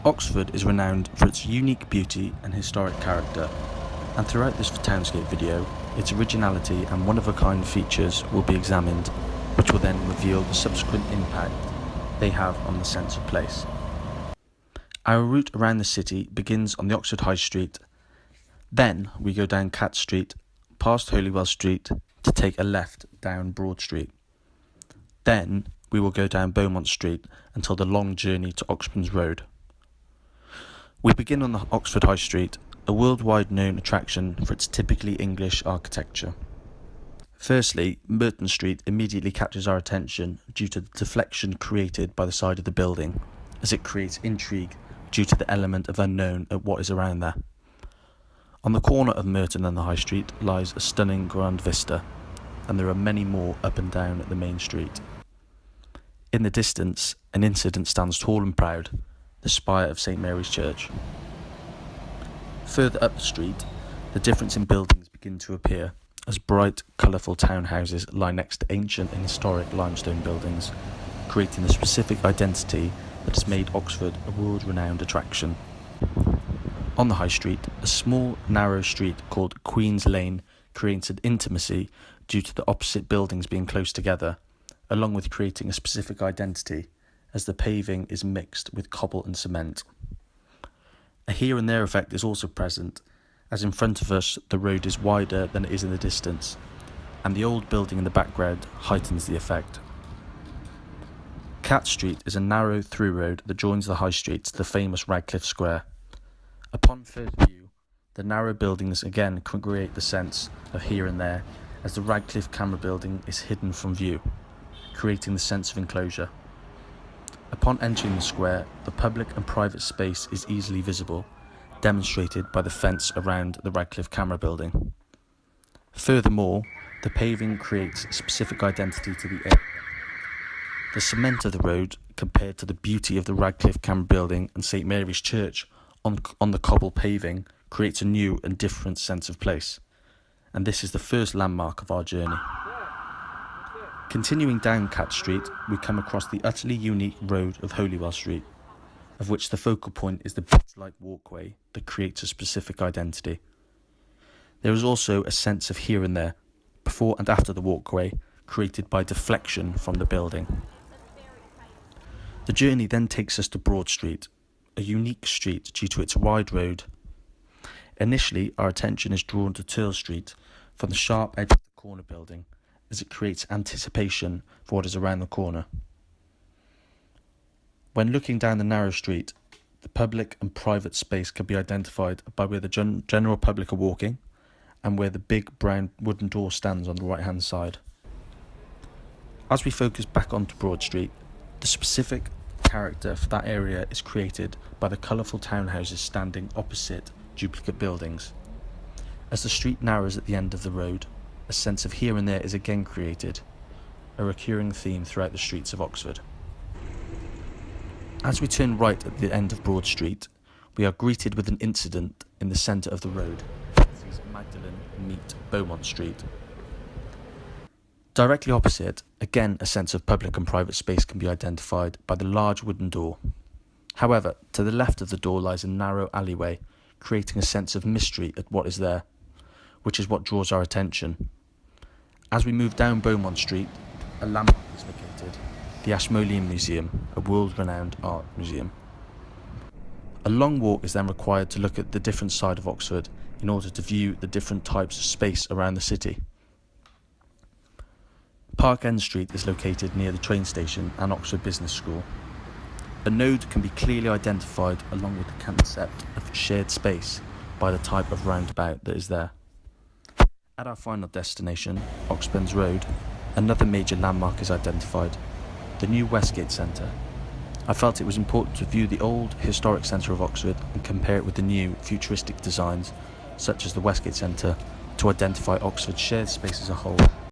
Oxford is renowned for its unique beauty and historic character, and throughout this Townscape video, its originality and one-of-a-kind features will be examined, which will then reveal the subsequent impact they have on the sense of place. Our route around the city begins on the Oxford High Street, then we go down Cat Street, past Holywell Street, to take a left down Broad Street. Then we will go down Beaumont Street until the long journey to Oxman's Road. We begin on the Oxford High Street, a worldwide known attraction for its typically English architecture. Firstly, Merton Street immediately captures our attention due to the deflection created by the side of the building, as it creates intrigue due to the element of unknown at what is around there. On the corner of Merton and the High Street lies a stunning grand vista, and there are many more up and down the main street. In the distance, an incident stands tall and proud, the spire of St Mary's Church. Further up the street, the difference in buildings begin to appear, as bright, colourful townhouses lie next to ancient and historic limestone buildings, creating the specific identity that has made Oxford a world-renowned attraction. On the High Street, a small, narrow street called Queen's Lane creates an intimacy due to the opposite buildings being close together, along with creating a specific identity, as the paving is mixed with cobble and cement. A here and there effect is also present, as in front of us the road is wider than it is in the distance, and the old building in the background heightens the effect. Cat Street is a narrow through road that joins the High Street to the famous Radcliffe Square. Upon first view, the narrow buildings again can create the sense of here and there, as the Radcliffe Camera building is hidden from view, creating the sense of enclosure. Upon entering the square, the public and private space is easily visible, demonstrated by the fence around the Radcliffe Camera building. Furthermore, the paving creates specific identity to the area. The cement of the road, compared to the beauty of the Radcliffe Camera building and St Mary's Church on the cobble paving, creates a new and different sense of place. And this is the first landmark of our journey. Continuing down Cat Street, we come across the utterly unique road of Holywell Street, of which the focal point is the bridge-like walkway that creates a specific identity. There is also a sense of here and there, before and after the walkway, created by deflection from the building. The journey then takes us to Broad Street, a unique street due to its wide road. Initially, our attention is drawn to Turl Street from the sharp edge of the corner building, as it creates anticipation for what is around the corner. When looking down the narrow street, the public and private space can be identified by where the general public are walking and where the big brown wooden door stands on the right hand side. As we focus back onto Broad Street, the specific character for that area is created by the colourful townhouses standing opposite duplicate buildings. As the street narrows at the end of the road, a sense of here and there is again created, a recurring theme throughout the streets of Oxford. As we turn right at the end of Broad Street, we are greeted with an incident in the centre of the road, as sees Magdalen meet Beaumont Street. Directly opposite, again a sense of public and private space can be identified by the large wooden door. However, to the left of the door lies a narrow alleyway, creating a sense of mystery at what is there, which is what draws our attention. As we move down Beaumont Street, a landmark is located, the Ashmolean Museum, a world-renowned art museum. A long walk is then required to look at the different side of Oxford in order to view the different types of space around the city. Park End Street is located near the train station and Oxford Business School. A node can be clearly identified along with the concept of shared space by the type of roundabout that is there. At our final destination, Oxman's Road, another major landmark is identified, the new Westgate Centre. I felt it was important to view the old historic centre of Oxford and compare it with the new futuristic designs, such as the Westgate Centre, to identify Oxford's shared space as a whole.